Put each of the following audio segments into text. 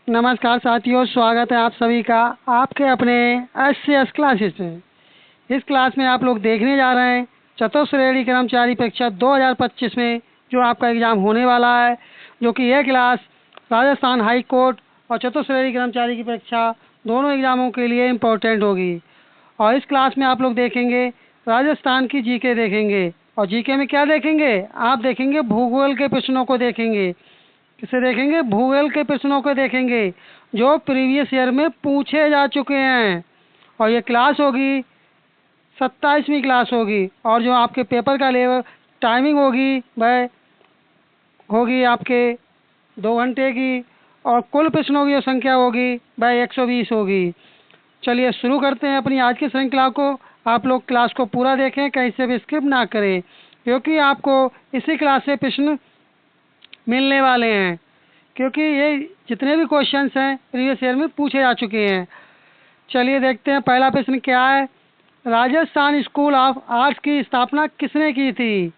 नमस्कार साथियों, स्वागत है आप सभी का आपके अपने एस क्लासेस में। इस क्लास में आप लोग देखने जा रहे हैं चतुर्श्रेणी कर्मचारी परीक्षा 2025 में जो आपका एग्ज़ाम होने वाला है, जो कि यह क्लास राजस्थान हाई कोर्ट और चतुर्श्रेणी कर्मचारी की परीक्षा दोनों एग्ज़ामों के लिए इम्पोर्टेंट होगी। और इस क्लास में आप लोग देखेंगे राजस्थान की जीके देखेंगे, और जीके में क्या देखेंगे, आप देखेंगे भूगोल के प्रश्नों को देखेंगे। किसे देखेंगे? भूगोल के प्रश्नों को देखेंगे जो प्रीवियस ईयर में पूछे जा चुके हैं। और ये क्लास होगी 27वीं क्लास होगी, और जो आपके पेपर का लेवल टाइमिंग होगी वह होगी आपके 2 घंटे की, और कुल प्रश्नों की जो संख्या होगी वह 120 होगी। चलिए शुरू करते हैं अपनी आज की श्रृंखला को। आप लोग क्लास को पूरा देखें, कहीं से भी स्किप ना करें, क्योंकि आपको इसी क्लास से प्रश्न मिलने वाले हैं, क्योंकि ये जितने भी क्वेश्चंस हैं प्रीवियस ईयर में पूछे जा चुके हैं। चलिए देखते हैं पहला प्रश्न क्या है। राजस्थान स्कूल ऑफ आर्ट्स की स्थापना किसने की थी?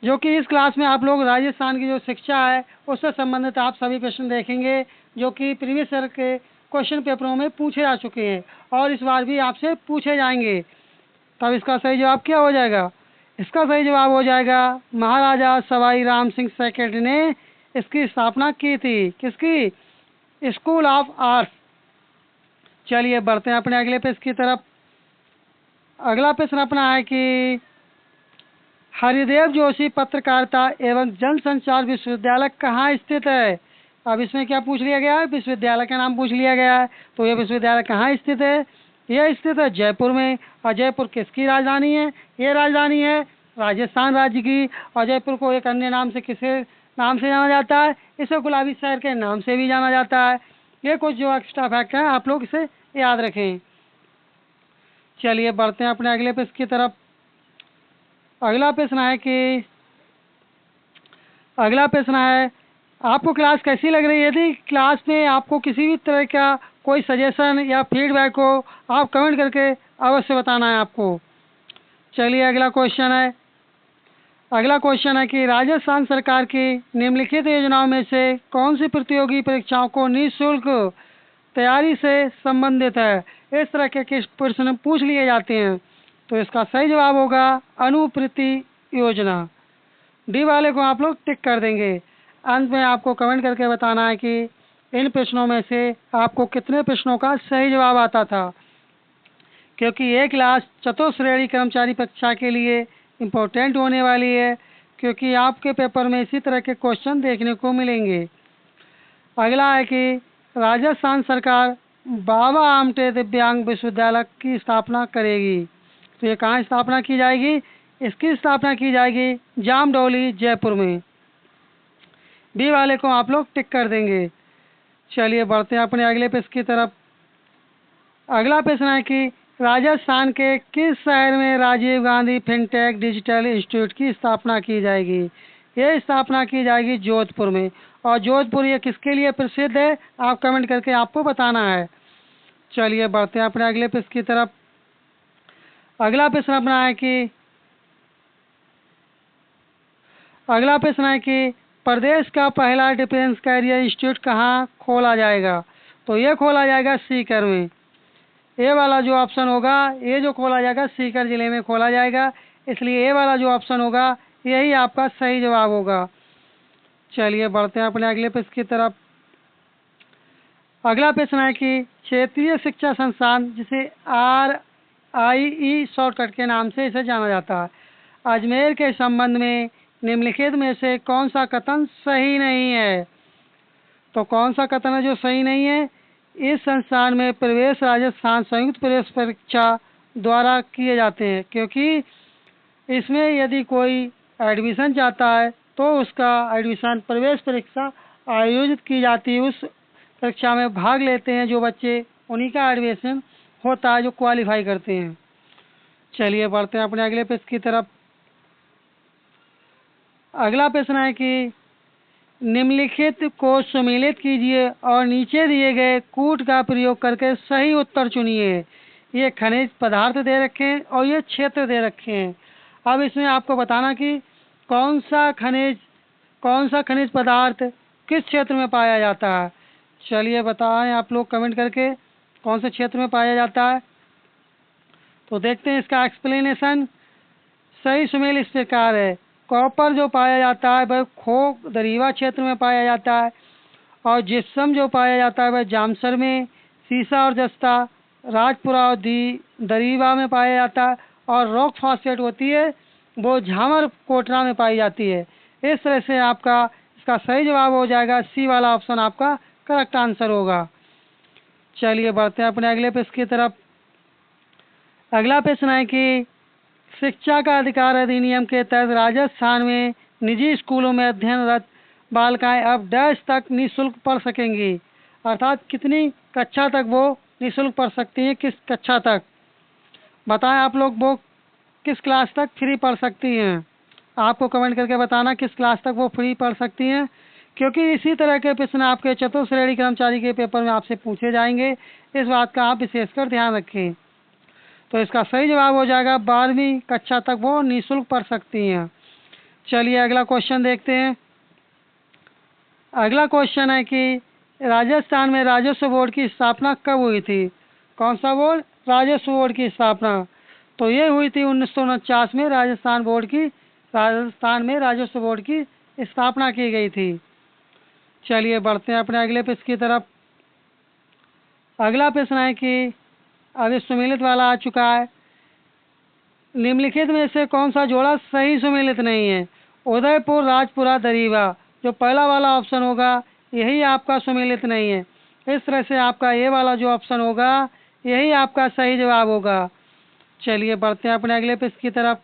जो कि इस क्लास में आप लोग राजस्थान की जो शिक्षा है उससे संबंधित आप सभी प्रश्न देखेंगे, जो कि प्रीवियस ईयर के क्वेश्चन पेपरों में पूछे जा चुके हैं और इस बार भी आपसे पूछे जाएंगे। तब इसका सही जवाब क्या हो जाएगा? इसका सही जवाब हो जाएगा महाराजा सवाई राम सिंह सेकेंड ने इसकी स्थापना की थी। किसकी? School of arts. चलिए बढ़ते हैं अपने अगले प्रश्न की तरफ। अगला प्रश्न अपना है कि हरिदेव जोशी पत्रकारिता एवं जनसंचार विश्वविद्यालय कहाँ स्थित है? अब इसमें क्या पूछ लिया गया है? विश्वविद्यालय का नाम पूछ लिया गया है। तो यह विश्वविद्यालय कहाँ स्थित है? यह स्थित है जयपुर में। और जयपुर किसकी राजधानी है? ये राजधानी है राजस्थान राज्य की। और जयपुर को एक अन्य नाम से किसे नाम से जाना जाता है? इसे गुलाबी शहर के नाम से भी जाना जाता है। ये कुछ जो एक्स्ट्रा फैक्ट है आप लोग इसे याद रखें। चलिए बढ़ते हैं अपने अगले प्रश्न की तरफ। अगला प्रश्न है आपको क्लास कैसी लग रही है? यदि क्लास में आपको किसी भी तरह का कोई सजेशन या फीडबैक हो, आप कमेंट करके अवश्य बताना है आपको। चलिए अगला क्वेश्चन है कि राजस्थान सरकार की निम्नलिखित योजनाओं में से कौन सी प्रतियोगी परीक्षाओं को निःशुल्क तैयारी से संबंधित है? इस तरह के किस प्रश्न पूछ लिए जाते हैं। तो इसका सही जवाब होगा अनुवृत्ति योजना। डी वाले को आप लोग टिक कर देंगे। अंत में आपको कमेंट करके बताना है कि इन प्रश्नों में से आपको कितने प्रश्नों का सही जवाब आता था, क्योंकि ये क्लास चतुर्श्रेणी कर्मचारी परीक्षा के लिए इम्पोर्टेंट होने वाली है, क्योंकि आपके पेपर में इसी तरह के क्वेश्चन देखने को मिलेंगे। अगला है कि राजस्थान सरकार बाबा आमटे दिव्यांग विश्वविद्यालय की स्थापना करेगी। तो ये कहाँ स्थापना की जाएगी? इसकी स्थापना की जाएगी जामडौली जयपुर में। बी वाले को आप लोग टिक कर देंगे। चलिए बढ़ते हैं अपने अगले प्रश्न की तरफ। अगला प्रश्न है कि राजस्थान के किस शहर में Rajiv Gandhi fintech digital institute की स्थापना की जाएगी? ये स्थापना की जाएगी जोधपुर में। और जोधपुर ये किसके लिए प्रसिद्ध है? आप कमेंट करके आपको बताना है। चलिए बढ़ते हैं अपने अगले प्रश्न की तरफ। अगला प्रश्न है कि प्रदेश का पहला डिफेंस कैरियर इंस्टीट्यूट कहाँ खोला जाएगा? तो ये खोला जाएगा सीकर में। ए वाला जो ऑप्शन होगा, ये जो खोला जाएगा सीकर जिले में खोला जाएगा, इसलिए ए वाला जो ऑप्शन होगा यही आपका सही जवाब होगा। चलिए बढ़ते हैं अपने अगले प्रश्न की तरफ। अगला प्रश्न है कि क्षेत्रीय शिक्षा संस्थान, जिसे RIE शॉर्टकट के नाम से इसे जाना जाता है, अजमेर के संबंध में निम्नलिखित में से कौन सा कथन सही नहीं है? तो कौन सा कथन है जो सही नहीं है? इस संस्थान में प्रवेश राजस्थान संयुक्त प्रवेश परीक्षा द्वारा किए जाते हैं, क्योंकि इसमें यदि कोई एडमिशन चाहता है तो उसका एडमिशन प्रवेश परीक्षा आयोजित की जाती है। उस परीक्षा में भाग लेते हैं जो बच्चे, उन्हीं का एडमिशन होता है जो क्वालिफाई करते हैं। चलिए बढ़ते हैं अपने अगले प्रश्न की तरफ। अगला प्रश्न है कि निम्नलिखित को सम्मिलित कीजिए और नीचे दिए गए कूट का प्रयोग करके सही उत्तर चुनिए। ये खनिज पदार्थ दे रखे हैं और ये क्षेत्र दे रखे हैं। अब इसमें आपको बताना कि कौन सा खनिज पदार्थ किस क्षेत्र में पाया जाता है। चलिए बताएं आप लोग कमेंट करके कौन से क्षेत्र में पाया जाता है। तो देखते हैं इसका एक्सप्लेनेशन। सही सुमेल इस प्रकार है। कॉपर जो पाया जाता है वह खोक दरीवा क्षेत्र में पाया जाता है, और जिप्सम जो पाया जाता है वह जामसर में, सीसा और जस्ता राजपुरा और दरीवा में पाया जाता है, और रॉक फॉस्फेट होती है वो झामर कोटरा में पाई जाती है। इस तरह से आपका इसका सही जवाब हो जाएगा सी वाला ऑप्शन आपका करेक्ट आंसर होगा। चलिए बढ़ते हैं अपने अगले प्रश्न की तरफ। अगला प्रश्न है कि शिक्षा का अधिकार अधिनियम के तहत राजस्थान में निजी स्कूलों में अध्ययनरत बालिकाएं अब डैश तक निःशुल्क पढ़ सकेंगी, अर्थात कितनी कक्षा तक वो निःशुल्क पढ़ सकती हैं, किस कक्षा तक। बताएं आप लोग वो किस क्लास तक फ्री पढ़ सकती हैं। आपको कमेंट करके बताना किस क्लास तक वो फ्री पढ़ सकती हैं, क्योंकि इसी तरह के प्रश्न आपके चतुर्थ श्रेणी कर्मचारी के पेपर में आपसे पूछे जाएंगे। इस बात का आप विशेषकर ध्यान रखें। तो इसका सही जवाब हो जाएगा 12वीं कक्षा तक वो निःशुल्क पढ़ सकती हैं। चलिए अगला क्वेश्चन देखते हैं। अगला क्वेश्चन है कि राजस्थान में राजस्व बोर्ड की स्थापना कब हुई थी। कौन सा बोर्ड? राजस्व बोर्ड की स्थापना। तो ये हुई थी 1949 में राजस्थान में राजस्व बोर्ड की स्थापना की गई थी। चलिए बढ़ते हैं अपने अगले प्रश्न की तरफ। अगला प्रश्न है कि अभी सुमेलित वाला आ चुका है। निम्नलिखित में से कौन सा जोड़ा सही सुमेलित नहीं है। उदयपुर राजपुरा दरीवा, जो पहला वाला ऑप्शन होगा यही आपका सुमेलित नहीं है। इस तरह से आपका ये वाला जो ऑप्शन होगा यही आपका सही जवाब होगा। चलिए बढ़ते हैं अपने अगले प्रश्न की तरफ।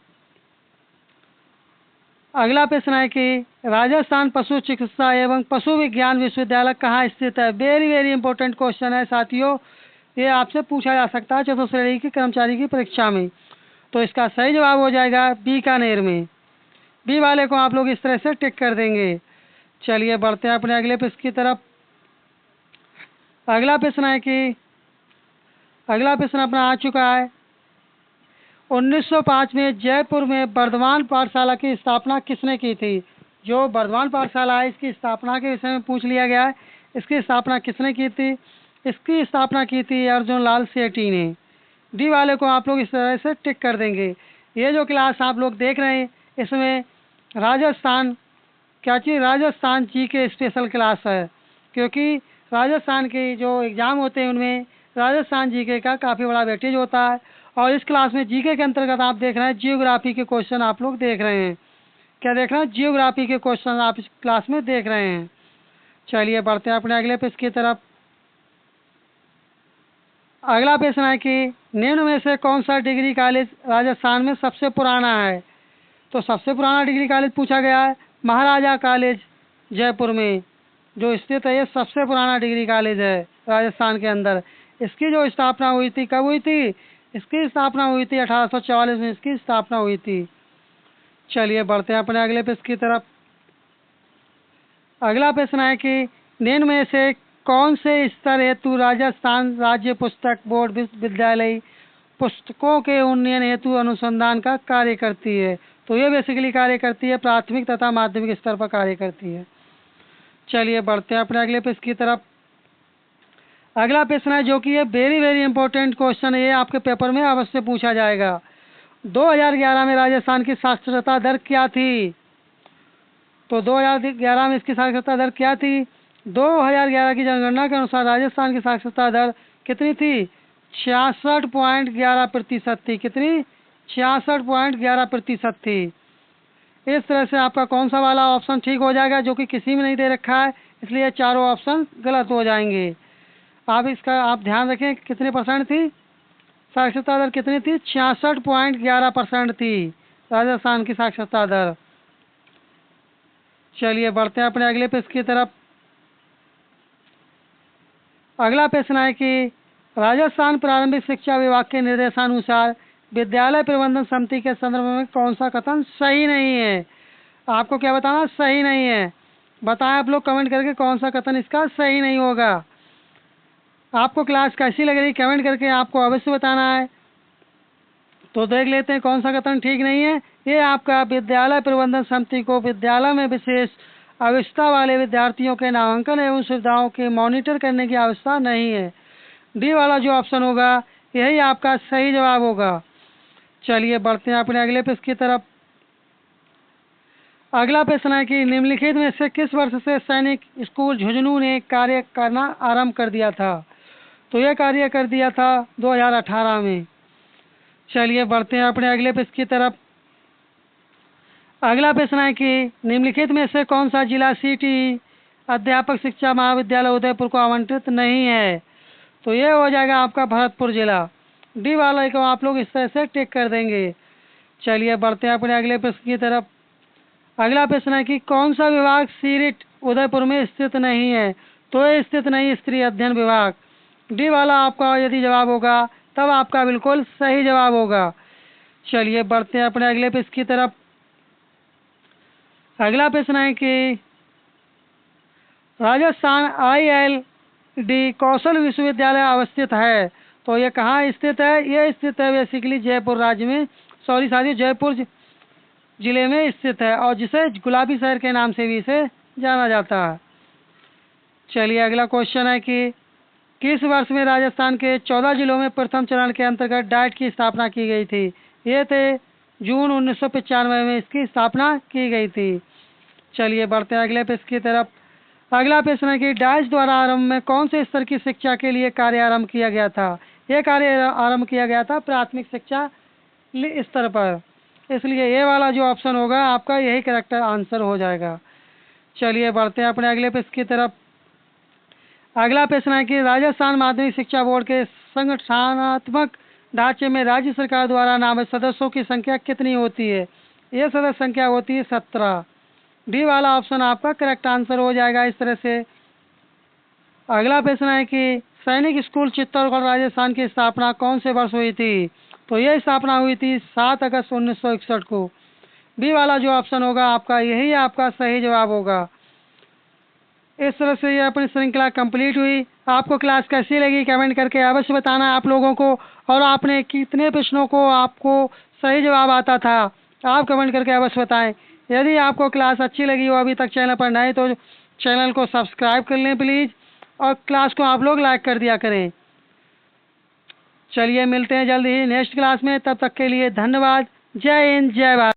अगला प्रश्न है कि राजस्थान पशु चिकित्सा एवं पशु विज्ञान विश्वविद्यालय कहाँ स्थित है। वेरी वेरी इंपॉर्टेंट क्वेश्चन है साथियों, ये आपसे पूछा जा सकता है चतुर्थ श्रेणी की कर्मचारी की परीक्षा में। तो इसका सही जवाब हो जाएगा बीकानेर में। बी वाले को आप लोग इस तरह से टिक कर देंगे। चलिए बढ़ते हैं अपने अगले प्रश्न की तरफ। अगला प्रश्न है कि अगला प्रश्न अपना आ चुका है। 1905 में जयपुर में वर्धमान पाठशाला की स्थापना किसने की थी। जो वर्धमान पाठशाला है इसकी स्थापना के विषय में पूछ लिया गया है। इसकी स्थापना किसने की थी। इसकी स्थापना की थी अर्जुन लाल सेठी ने। डी वाले को आप लोग इस तरह से टिक कर देंगे। ये जो क्लास आप लोग देख रहे हैं इसमें राजस्थान राजस्थान जी के स्पेशल क्लास है, क्योंकि राजस्थान के जो एग्ज़ाम होते हैं उनमें राजस्थान जीके का काफ़ी बड़ा वेटेज होता है। और इस क्लास में जीके के अंतर्गत आप देख रहे हैं जियोग्राफी के क्वेश्चन आप लोग देख रहे हैं। क्या देख रहे हैं? जियोग्राफी के क्वेश्चन आप इस क्लास में देख रहे हैं। चलिए बढ़ते हैं अपने अगले प्रश्न की तरफ। अगला प्रश्न है कि निम्न में से कौन सा डिग्री कॉलेज राजस्थान में सबसे पुराना है। तो सबसे पुराना डिग्री कॉलेज पूछा गया है महाराजा कॉलेज जयपुर में जो स्थित है। ये सबसे पुराना डिग्री कॉलेज है राजस्थान के अंदर। इसकी जो स्थापना हुई थी कब हुई थी। इसकी स्थापना हुई थी 1844 में इसकी स्थापना हुई थी। चलिए बढ़ते हैं अपने अगले प्रश्न की तरफ। अगला प्रश्न है कि निम्न में से कौन से स्तर हेतु राजस्थान राज्य पुस्तक बोर्ड विश्वविद्यालय पुस्तकों के उन्नयन हेतु अनुसंधान का कार्य करती है। तो ये बेसिकली कार्य करती है प्राथमिक तथा माध्यमिक स्तर पर कार्य करती है। चलिए बढ़ते हैं अपने अगले प्रश्न की तरफ। अगला प्रश्न है जो कि ये वेरी वेरी इंपॉर्टेंट क्वेश्चन है, ये आपके पेपर में अवश्य पूछा जाएगा। 2011 में राजस्थान की साक्षरता दर क्या थी। तो 2011 में इसकी साक्षरता दर क्या थी। 2011 की जनगणना के अनुसार राजस्थान की साक्षरता दर कितनी थी। 66.11% थी। कितनी? 66.11% थी। इस तरह से आपका कौन सा वाला ऑप्शन ठीक हो जाएगा, जो कि किसी में नहीं दे रखा है, इसलिए चारों ऑप्शन गलत हो जाएंगे। आप ध्यान रखें कितने परसेंट थी साक्षरता दर। कितनी थी? 66.11% थी राजस्थान की साक्षरता दर। चलिए बढ़ते हैं अपने अगले प्रश्न की तरफ। अगला प्रश्न है कि राजस्थान प्रारंभिक शिक्षा विभाग के निर्देशानुसार विद्यालय प्रबंधन समिति के संदर्भ में कौन सा कथन सही नहीं है। आपको क्या बताना? सही नहीं है। बताएं आप लोग कमेंट करके कौन सा कथन इसका सही नहीं होगा। आपको क्लास कैसी लग रही कमेंट करके आपको अवश्य बताना है। तो देख लेते हैं कौन सा कथन ठीक नहीं है। ये आपका विद्यालय प्रबंधन समिति को विद्यालय में विशेष आवश्यकता वाले विद्यार्थियों के नामांकन एवं सुविधाओं के मॉनिटर करने की आवश्यकता नहीं है। डी वाला जो ऑप्शन होगा यही आपका सही जवाब होगा। चलिए बढ़ते हैं अपने अगले प्रश्न की तरफ। अगला प्रश्न है कि निम्नलिखित में से किस वर्ष से सैनिक स्कूल झुंझुनू ने कार्य करना आरंभ कर दिया था? तो यह कार्य कर दिया था 2018 में। चलिए बढ़ते हैं अपने अगले प्रश्न की तरफ। अगला प्रश्न है कि निम्नलिखित में से कौन सा जिला सिटी अध्यापक शिक्षा महाविद्यालय उदयपुर को आवंटित नहीं है? तो यह हो जाएगा आपका भरतपुर जिला। डी वाला को आप लोग इस तरह से टिक कर देंगे। चलिए बढ़ते हैं अपने अगले प्रश्न की तरफ। अगला प्रश्न है कि कौन सा विभाग सीरिट उदयपुर में स्थित नहीं है? तो ये स्थित नहीं स्त्री अध्ययन विभाग। डी वाला आपका यदि जवाब होगा तब आपका बिल्कुल सही जवाब होगा। चलिए बढ़ते हैं अपने अगले प्रश्न की तरफ। अगला प्रश्न है कि राजस्थान ILD कौशल विश्वविद्यालय अवस्थित है। तो ये कहाँ स्थित है? ये स्थित है बेसिकली जयपुर राज्य में, सॉरी साथियों, जयपुर जिले में स्थित है और जिसे गुलाबी शहर के नाम से भी इसे जाना जाता है। चलिए अगला क्वेश्चन है कि किस वर्ष में राजस्थान के 14 जिलों में प्रथम चरण के अंतर्गत डाइट की स्थापना की गई थी? ये थे जून 1995 में इसकी स्थापना की गई थी। चलिए बढ़ते हैं अगले प्रश्न की तरफ। अगला प्रश्न है कि डाइट द्वारा आरंभ में कौन से स्तर की शिक्षा के लिए कार्य आरंभ किया गया था? यह कार्य आरंभ किया गया था प्राथमिक शिक्षा स्तर पर, इसलिए ये वाला जो ऑप्शन होगा आपका यही करेक्ट आंसर हो जाएगा। चलिए बढ़ते हैं अपने अगले प्रश्न की तरफ। अगला प्रश्न है कि राजस्थान माध्यमिक शिक्षा बोर्ड के संगठनात्मक ढांचे में राज्य सरकार द्वारा नामित सदस्यों की संख्या कितनी होती है? ये सदस्य संख्या होती है 17। डी वाला ऑप्शन आपका करेक्ट आंसर हो जाएगा इस तरह से। अगला प्रश्न है कि सैनिक स्कूल चित्तौड़गढ़ राजस्थान की स्थापना कौन से वर्ष हुई थी? तो यह स्थापना हुई थी 7 अगस्त 1961 को। बी वाला जो ऑप्शन होगा आपका यही आपका सही जवाब होगा। इस तरह से ये अपनी श्रृंखला कंप्लीट हुई। आपको क्लास कैसी लगी कमेंट करके अवश्य बताना आप लोगों को, और आपने कितने प्रश्नों को आपको सही जवाब आता था आप कमेंट करके अवश्य बताएं। यदि आपको क्लास अच्छी लगी हो, अभी तक चैनल पर नए तो चैनल को सब्सक्राइब कर लें प्लीज़, और क्लास को आप लोग लाइक कर दिया करें। चलिए मिलते हैं जल्दी ही नेक्स्ट क्लास में, तब तक के लिए धन्यवाद। जय हिंद, जय भारत।